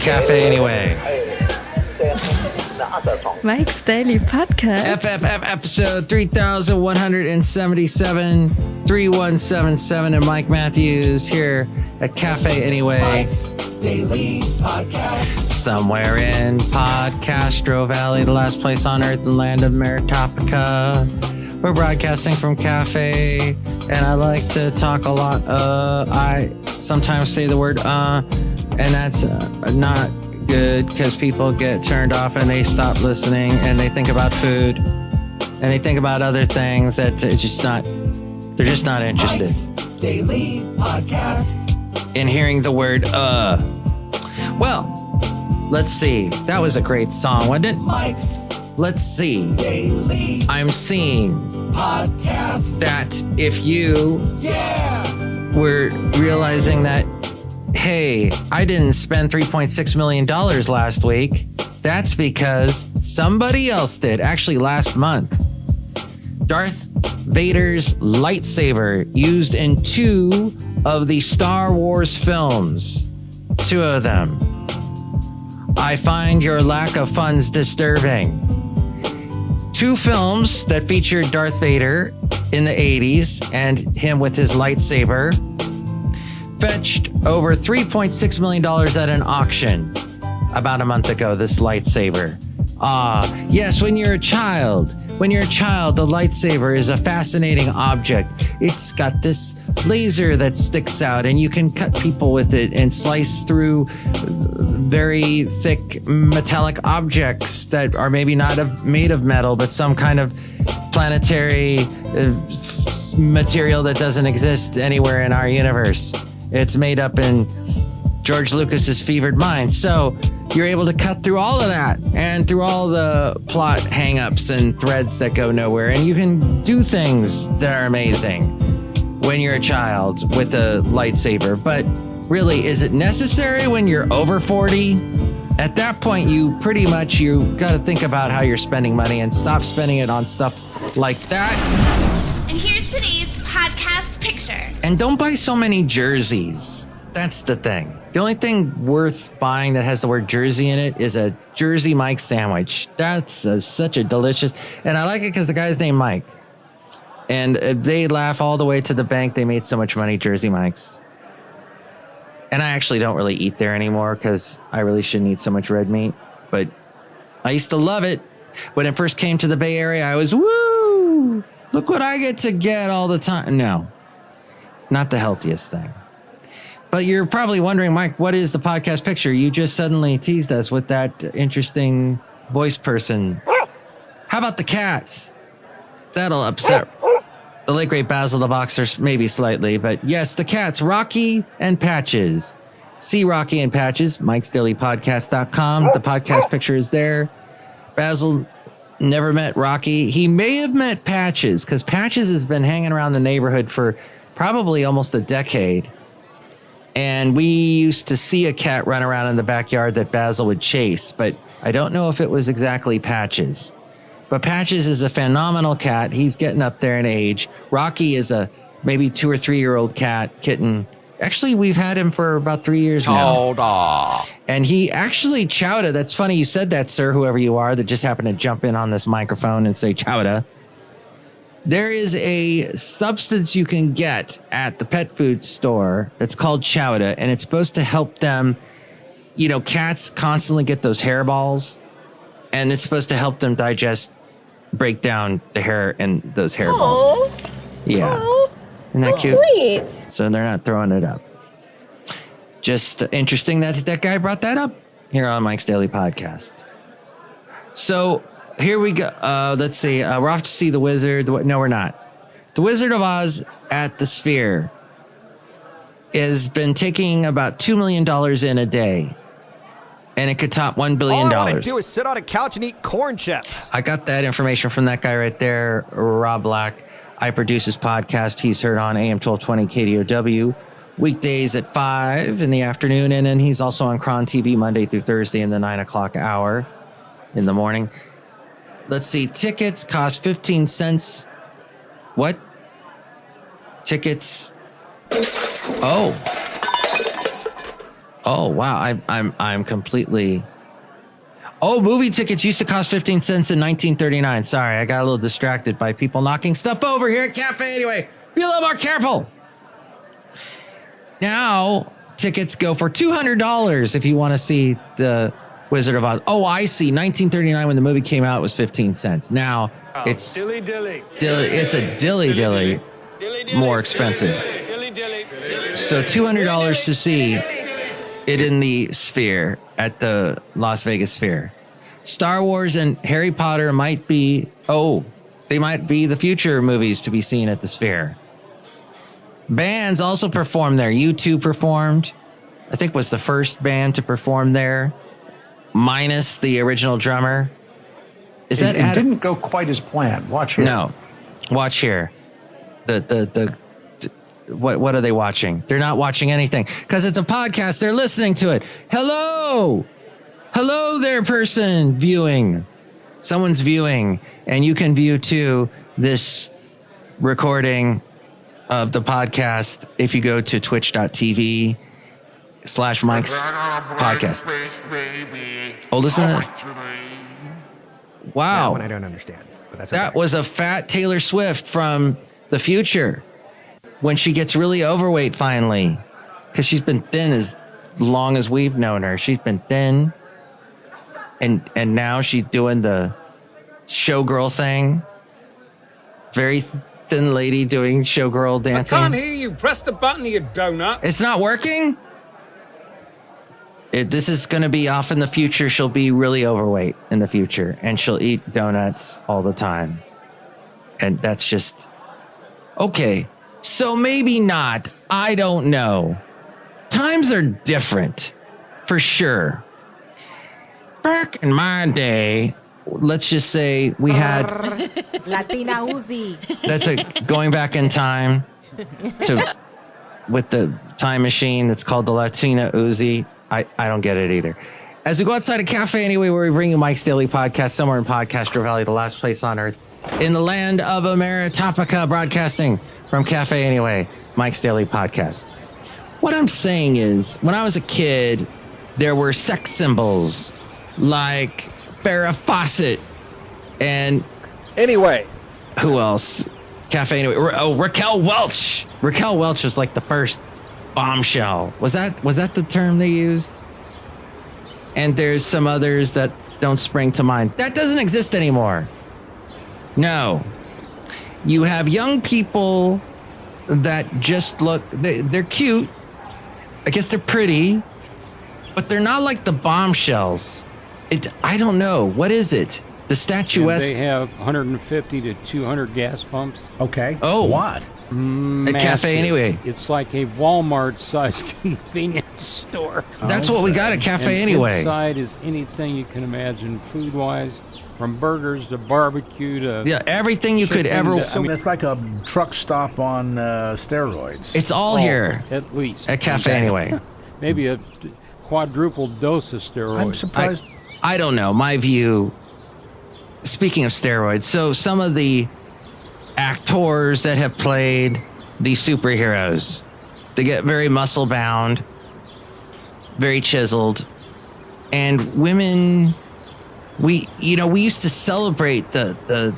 Café Anyway. Mike's Daily Podcast. FFF episode 3177, 3177, and Mike Matthews here at Café Anyway. Mike's Daily Podcast. Somewhere in podCastro Valley, the last place on earth, the land of Meritopica. We're broadcasting from Cafe, and I like to talk a lot. I sometimes say the word and that's not good because people get turned off and they stop listening and they think about food and they think about other things that they're just not interested. Mike's Daily Podcast. In hearing the word Well, let's see. That was a great song, wasn't it? Mike's Let's see. Daily I'm seeing Podcast. that if you were realizing that, hey, I didn't spend $3.6 million last week, that's because somebody else did. Actually, last month. Darth Vader's lightsaber used in 2 of the Star Wars films. 2 of them. I find your lack of funds disturbing. 2 films that featured Darth Vader in the 80s and him with his lightsaber fetched over $3.6 million at an auction about a month ago, this lightsaber. Yes, when you're a child, the lightsaber is a fascinating object. It's got this laser that sticks out and you can cut people with it and slice through very thick metallic objects that are maybe not made of metal, but some kind of planetary material that doesn't exist anywhere in our universe. It's made up in George Lucas's fevered mind. So you're able to cut through all of that and through all the plot hang-ups and threads that go nowhere. And you can do things that are amazing when you're a child with a lightsaber. But really, is it necessary when you're over 40? At that point, you got to think about how you're spending money and stop spending it on stuff like that. And here's today's podcast picture. And don't buy so many jerseys. That's the thing. The only thing worth buying that has the word jersey in it is a Jersey Mike sandwich. That's such a delicious... And I like it because the guy's named Mike. And they laugh all the way to the bank. They made so much money, Jersey Mikes. And I actually don't really eat there anymore because I really shouldn't eat so much red meat. But I used to love it. When it first came to the Bay Area, I was, woo! Look what I get to get all the time. No, not the healthiest thing. But you're probably wondering, Mike, what is the podcast picture? You just suddenly teased us with that interesting voice person. How about the cats? That'll upset the late great Basil the Boxer maybe slightly. But yes, the cats, Rocky and Patches. See Rocky and Patches, mikesdailypodcast.com. The podcast picture is there. Basil never met Rocky. He may have met Patches because Patches has been hanging around the neighborhood for probably almost a decade. And we used to see a cat run around in the backyard that Basil would chase, but I don't know if it was exactly Patches. But Patches is a phenomenal cat. He's getting up there in age. Rocky is a maybe 2 or 3 year old kitten. Actually, we've had him for about 3 years now. And he actually, Chowda, that's funny you said that, sir, whoever you are, that just happened to jump in on this microphone and say Chowda. There is a substance you can get at the pet food store that's called Chowda, and it's supposed to help them. You know, cats constantly get those hairballs, and it's supposed to help them break down the hair and those hairballs. Yeah. Aww. Isn't that cute? Sweet. So they're not throwing it up. Just interesting that guy brought that up here on Mike's Daily Podcast. So here we go. Let's see. We're off to see The Wizard. No, we're not. The Wizard of Oz at the Sphere has been taking about $2 million in a day. And it could top $1 billion. All I do is sit on a couch and eat corn chips. I got that information from that guy right there, Rob Black. I produce his podcast. He's heard on AM 1220 KDOW weekdays at 5 in the afternoon. And then he's also on Cron TV Monday through Thursday in the 9 o'clock hour in the morning. Let's see. Tickets cost 15 cents. What? Tickets. Oh. Oh wow, I'm completely. Oh, movie tickets used to cost 15 cents in 1939. Sorry, I got a little distracted by people knocking stuff over here at Café Anyway. Be a little more careful. Now tickets go for $200 if you want to see the Wizard of Oz. Oh, I see. 1939 when the movie came out, it was 15 cents. Now it's dilly. It's a dilly more expensive. So $200 to see it in the Sphere at the Las Vegas Sphere. Star Wars and Harry Potter might be the future movies to be seen at the Sphere. Bands also performed there. U2 performed. I think was the first band to perform there, minus the original drummer. It didn't go quite as planned. Watch here. No, watch here. What are they watching? They're not watching anything because it's a podcast. They're listening to it. Hello there, person viewing. Someone's viewing, and you can view too this recording of the podcast if you go to twitch.tv/Mike's podcast. Oh, listen to that. Wow. That one I don't understand, but that's okay. That was a fat Taylor Swift from the future when she gets really overweight finally, because she's been thin as long as we've known her. She's been thin, and now she's doing the showgirl thing. Very thin lady doing showgirl dancing. I can't hear you. Press the button, you donut. It's not working? This is going to be off in the future. She'll be really overweight in the future, and she'll eat donuts all the time. And that's just... Okay, so maybe not. I don't know. Times are different, for sure. Back in my day, let's just say we had... Latina Uzi. That's going back in time to with the time machine that's called the Latina Uzi. I don't get it either. As we go outside of Café Anyway, where we bring you Mike's Daily Podcast, somewhere in Podcastro Valley, the last place on earth, in the land of Ameritopica, broadcasting from Café Anyway, Mike's Daily Podcast. What I'm saying is, when I was a kid, there were sex symbols like Farrah Fawcett and... Anyway. Who else? Café Anyway. Oh, Raquel Welch. Raquel Welch was like the first bombshell. Was that the term they used? And there's some others that don't spring to mind. That doesn't exist anymore. No. You have young people that just look, they're cute. I guess they're pretty, but they're not like the bombshells. I don't know. What is it? The statuesque. And they have 150 to 200 gas pumps. Okay. Oh. What? At Café Anyway. It's like a Walmart-sized convenience store. That's what we got at Café And Anyway. Inside is anything you can imagine, food-wise, from burgers to barbecue to... Yeah, everything you could ever... It's like a truck stop on steroids. It's all here. At least. At Café Anyway. Maybe a quadruple dose of steroids. I'm surprised. I don't know. My view... Speaking of steroids, so some of the actors that have played the superheroes, they get very muscle bound, very chiseled, and women, we used to celebrate the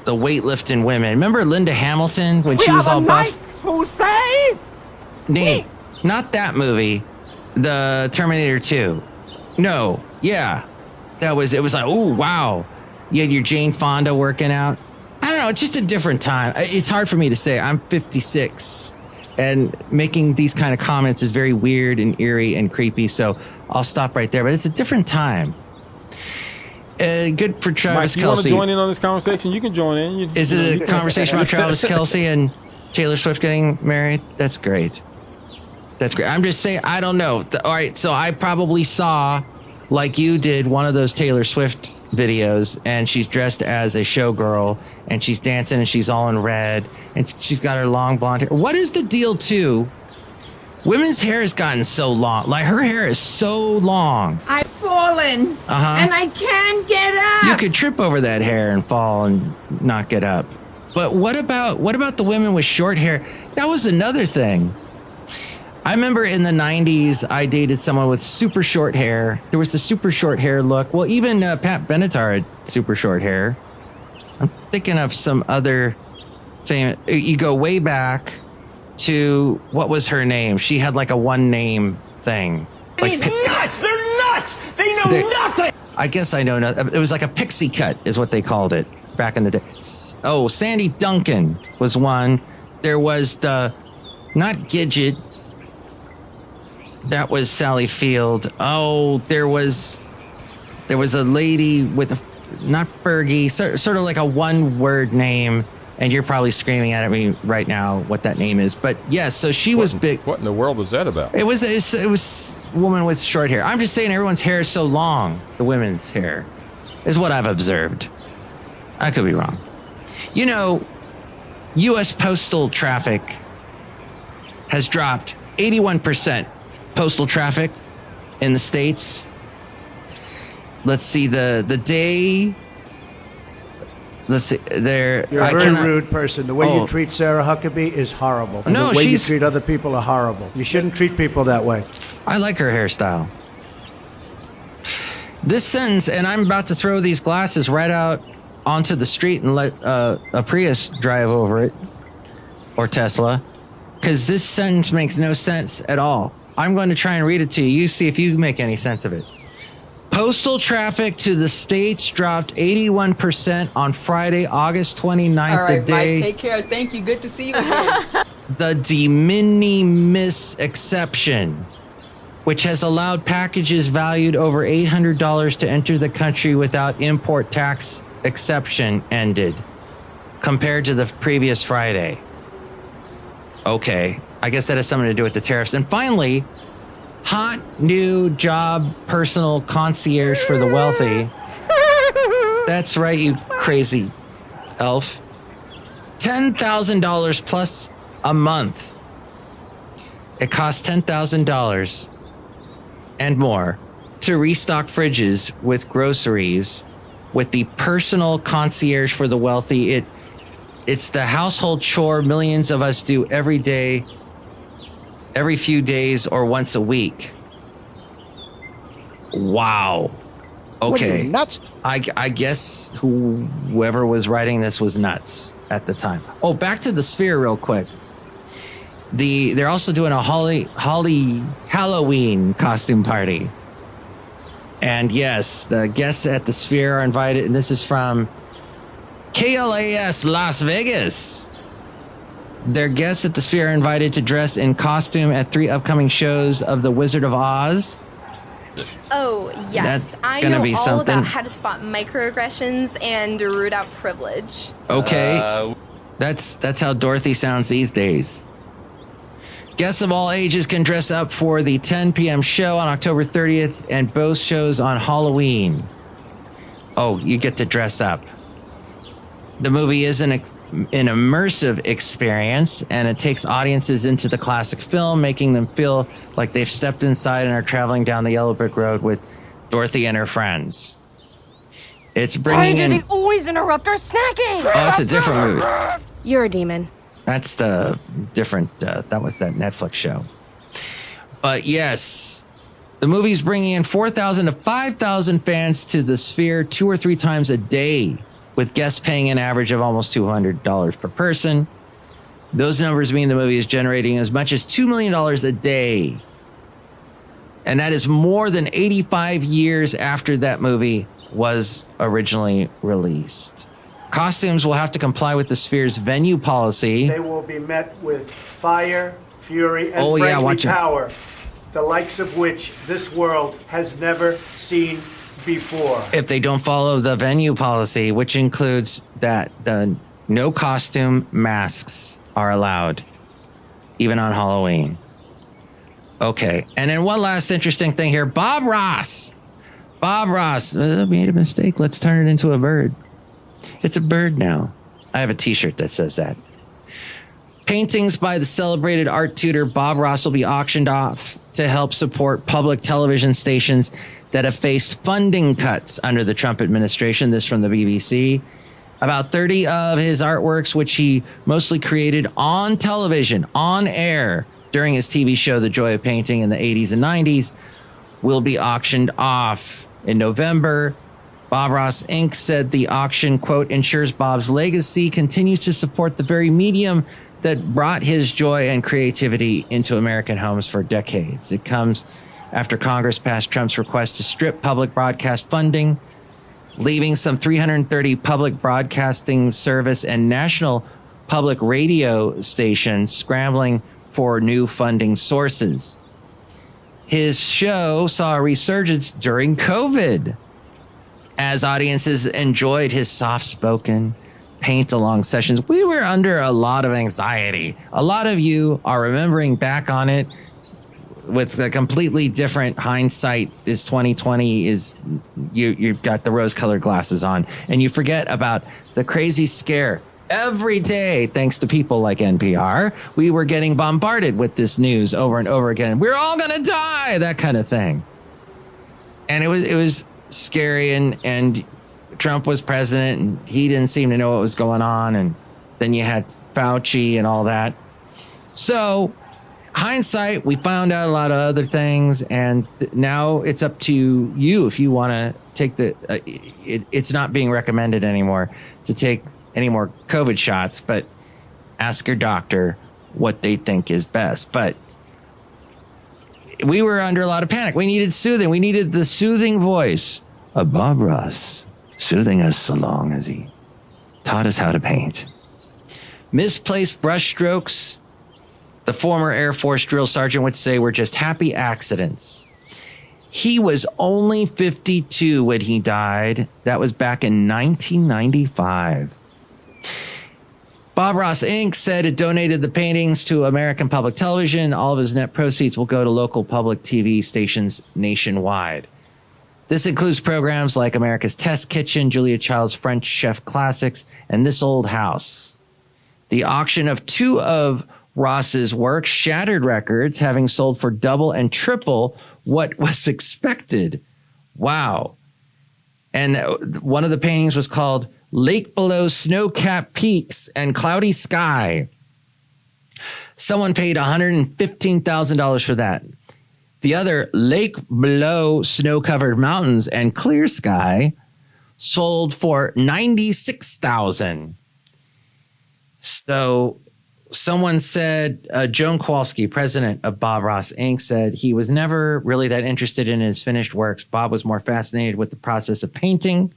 weightlifting women. Remember Linda Hamilton when she was all buff? Nee, not that movie. The Terminator 2. No, yeah, it was like, oh wow. You had your Jane Fonda working out. I don't know. It's just a different time. It's hard for me to say. I'm 56, and making these kind of comments is very weird and eerie and creepy. So I'll stop right there. But it's a different time. Good for Travis Mike, Kelce. you want to join in on this conversation? You can join in. Is it a conversation about Travis Kelce and Taylor Swift getting married? That's great. That's great. I'm just saying, I don't know. All right. So I probably saw, like you did, one of those Taylor Swift videos, and she's dressed as a showgirl, and she's dancing, and she's all in red, and she's got her long blonde hair. What is the deal too? Women's hair has gotten so long. Like, her hair is so long. I've fallen, and I can't get up. You could trip over that hair and fall and not get up. But what about the women with short hair? That was another thing. I remember in the 90s, I dated someone with super short hair. There was the super short hair look. Well, even Pat Benatar had super short hair. I'm thinking of some other famous. You go way back to, what was her name? She had like a one name thing. He's nuts! They're nuts! They know nothing! I guess I know nothing. It was like a pixie cut is what they called it back in the day. Oh, Sandy Duncan was one. There was not Gidget. That was Sally Field. Oh, there was a lady with not Fergie, sort of like a one word name. And you're probably screaming at me right now what that name is. But yes, so she was big. What in the world was that about? It was a woman with short hair. I'm just saying everyone's hair is so long. The women's hair is what I've observed. I could be wrong. You know, U.S. postal traffic has dropped 81%. Postal traffic in the States. Let's see the day. Let's see. There, you're a very rude person. The way you treat Sarah Huckabee is horrible. And no, the way you treat other people are horrible. You shouldn't treat people that way. I like her hairstyle. This sentence, and I'm about to throw these glasses right out onto the street and let a Prius drive over it, or Tesla, because this sentence makes no sense at all. I'm going to try and read it to you. You see if you make any sense of it. Postal traffic to the States dropped 81% on Friday, August 29th. All right, the day. Mike, take care. Thank you. Good to see you again. The de minimis exception, which has allowed packages valued over $800 to enter the country without import tax exception, ended, compared to the previous Friday. Okay, I guess that has something to do with the tariffs. And finally, hot new job, personal concierge for the wealthy. That's right, you crazy elf. $10,000 plus a month. It costs $10,000 and more to restock fridges with groceries with the personal concierge for the wealthy. It's the household chore millions of us do every day, every few days, or once a week. Wow. Okay. What are you, nuts? I guess whoever was writing this was nuts at the time. Oh, back to the Sphere real quick. They're also doing a Halloween costume party. And yes, the guests at the Sphere are invited, and this is from KLAS Las Vegas. Their guests at the Sphere are invited to dress in costume at 3 upcoming shows of The Wizard of Oz. Oh, yes. I know all about how to spot microaggressions and root out privilege. Okay. That's how Dorothy sounds these days. Guests of all ages can dress up for the 10 p.m. show on October 30th and both shows on Halloween. Oh, you get to dress up. The movie is an immersive experience, and it takes audiences into the classic film, making them feel like they've stepped inside and are traveling down the yellow brick road with Dorothy and her friends. It's bringing in... Why do they always interrupt our snacking? Oh, it's a different movie. You're a demon. That's the different... that was that Netflix show. But yes, the movie's bringing in 4,000 to 5,000 fans to the Sphere 2 or 3 times a day, with guests paying an average of almost $200 per person. Those numbers mean the movie is generating as much as $2 million a day. And that is more than 85 years after that movie was originally released. Costumes will have to comply with the Sphere's venue policy. They will be met with fire, fury, and friendly power, the likes of which this world has never seen before. If they don't follow the venue policy, which includes that the no costume masks are allowed, even on Halloween. Okay, and then one last interesting thing here. Bob Ross made a mistake. Let's turn it into a bird. It's a bird now. I have a t-shirt that says that. Paintings by the celebrated art tutor Bob Ross will be auctioned off to help support public television stations that have faced funding cuts under the Trump administration. This from the BBC. About 30 of his artworks, which he mostly created on television, on air, during his TV show, The Joy of Painting in the 80s and 90s, will be auctioned off in November. Bob Ross Inc. said the auction, quote, ensures Bob's legacy continues to support the very medium that brought his joy and creativity into American homes for decades. It comes after Congress passed Trump's request to strip public broadcast funding, leaving some 330 public broadcasting service and national public radio stations scrambling for new funding sources. His show saw a resurgence during COVID as audiences enjoyed his soft-spoken paint-along sessions. We were under a lot of anxiety. A lot of you are remembering back on it with a completely different hindsight. Is 2020 is you've got the rose-colored glasses on, and you forget about the crazy scare. Every day, thanks to people like NPR, we were getting bombarded with this news over and over again. We're all going to die, that kind of thing. And it was scary, and Trump was president, and he didn't seem to know what was going on. And then you had Fauci and all that. So, hindsight, we found out a lot of other things, and now it's up to you if you want to take the. It's not being recommended anymore to take any more COVID shots, but ask your doctor what they think is best. But we were under a lot of panic. We needed soothing. We needed the soothing voice of Bob Ross, soothing us so long as he taught us how to paint. Misplaced brushstrokes, the former Air Force drill sergeant would say, were just happy accidents. He was only 52 when he died. That was back in 1995. Bob Ross Inc. said it donated the paintings to American Public Television. All of his net proceeds will go to local public TV stations nationwide. This includes programs like America's Test Kitchen, Julia Child's French Chef Classics, and This Old House. The auction of two of Ross's works shattered records, having sold for double and triple what was expected. Wow. And one of the paintings was called Lake Below Snow-Capped Peaks and Cloudy Sky. Someone paid $115,000 for that. The other, Lake Below Snow-Covered Mountains and Clear Sky, sold for $96,000. So someone said, Joan Kowalski, president of Bob Ross Inc., said he was never really that interested in his finished works. Bob was more fascinated with the process of painting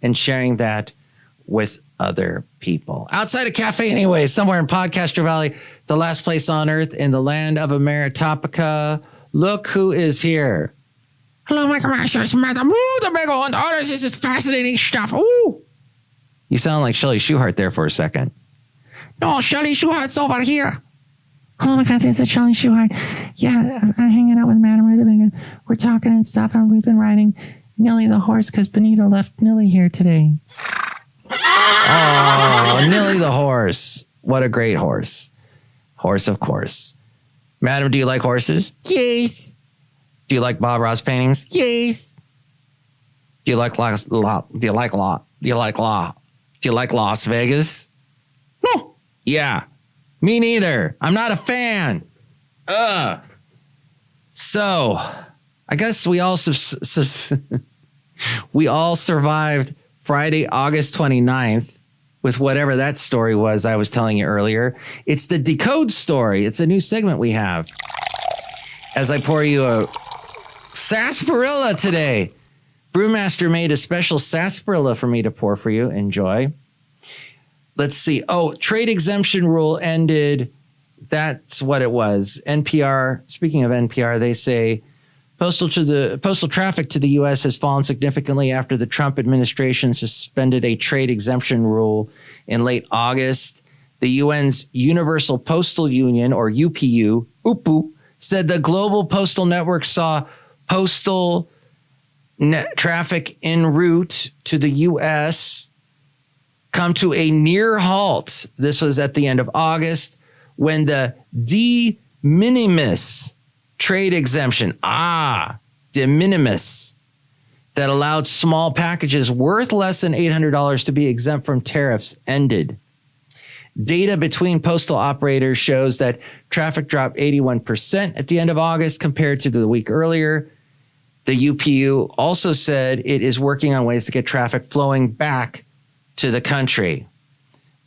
and sharing that with other people. Outside of Café Anyway, somewhere in PodCastro Valley, the last place on earth in the land of Ameritopica, look who is here. Hello, my commercials, Madame Rootabega and others. This is fascinating stuff. Ooh. You sound like Chely Shoehart there for a second. No, Chely Shoehart's over here. Hello, my God, it's Chely Shoehart. Yeah, I'm hanging out with Madame Rootabega. We're talking and stuff, and we've been riding Nilly the horse because Benito left Nilly here today. Oh, Nilly the horse. What a great horse. Horse, of course. Madam, do you like horses? Yes. Do you like Bob Ross paintings? Yes. Do you like Las Vegas? No. Yeah. Me neither. I'm not a fan. So, I guess we all survived Friday, August 29th, with whatever that story was I was telling you earlier. It's the Decode story. It's a new segment we have. As I pour you a sarsaparilla today. Brewmaster made a special sarsaparilla for me to pour for you. Enjoy. Let's see. Oh, trade exemption rule ended. That's what it was. NPR, speaking of NPR, they say postal traffic to the U.S. has fallen significantly after the Trump administration suspended a trade exemption rule in late August. The UN's Universal Postal Union, or UPU, said the global postal network saw postal traffic en route to the U.S. come to a near halt. This was at the end of August when the de minimis trade exemption, de minimis, that allowed small packages worth less than $800 to be exempt from tariffs ended. Data between postal operators shows that traffic dropped 81% at the end of August compared to the week earlier. The UPU also said it is working on ways to get traffic flowing back to the country.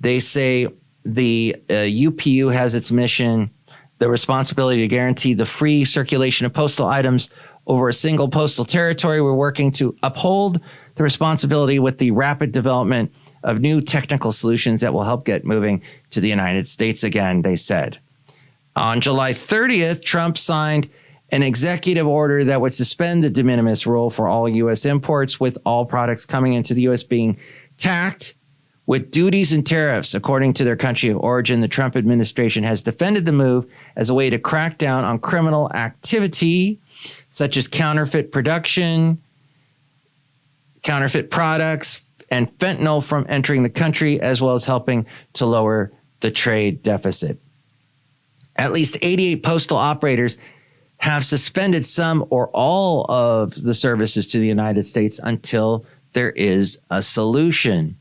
They say the UPU has its mission, the responsibility to guarantee the free circulation of postal items over a single postal territory. We're working to uphold the responsibility with the rapid development of new technical solutions that will help get moving to the United States again, they said. On July 30th, Trump signed an executive order that would suspend the de minimis rule for all U.S. imports, with all products coming into the U.S. being taxed with duties and tariffs according to their country of origin. The Trump administration has defended the move as a way to crack down on criminal activity such as counterfeit production, counterfeit products, and fentanyl from entering the country, as well as helping to lower the trade deficit. At least 88 postal operators have suspended some or all of the services to the United States until there is a solution.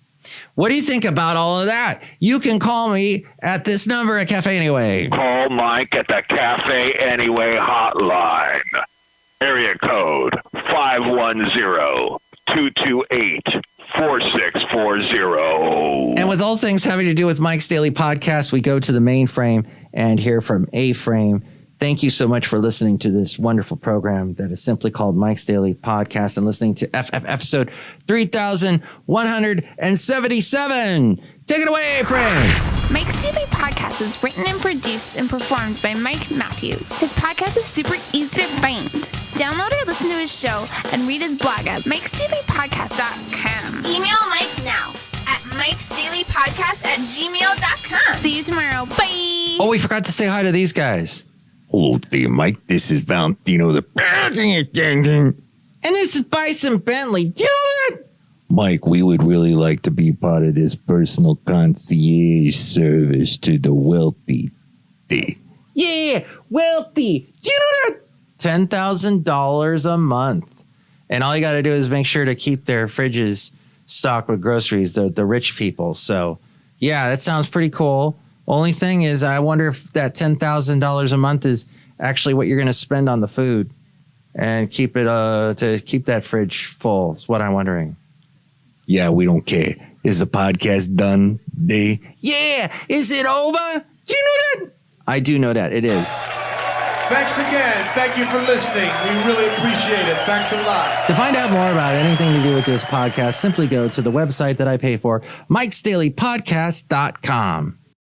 What do you think about all of that? You can call me at this number at Café Anyway. Call Mike at the Café Anyway hotline. Area code 510-228-4640. And with all things having to do with Mike's Daily Podcast, we go to the main frame and hear from A Frame. Thank you so much for listening to this wonderful program that is simply called Mike's Daily Podcast and listening to episode 3177. Take it away, Frame. Mike's Daily Podcast is written and produced and performed by Mike Matthews. His podcast is super easy to find. Download or listen to his show and read his blog at mikesdailypodcast.com. Email Mike now at mikesdailypodcast@gmail.com. See you tomorrow. Bye. Oh, we forgot to say hi to these guys. Hello there, Mike. This is Valentino, the and this is Bison Bentley. Do it! Mike, we would really like to be part of this personal concierge service to the wealthy. Yeah, wealthy. Do you know that? $10,000 a month. And all you got to do is make sure to keep their fridges stocked with groceries, the rich people. So, yeah, that sounds pretty cool. Only thing is, I wonder if that $10,000 a month is actually what you're going to spend on the food and keep it to keep that fridge full is what I'm wondering. Yeah, we don't care. Is the podcast done? Yeah, is it over? Do you know that? I do know that. It is. Thanks again. Thank you for listening. We really appreciate it. Thanks a lot. To find out more about anything to do with this podcast, simply go to the website that I pay for, mikesdailypodcast.com.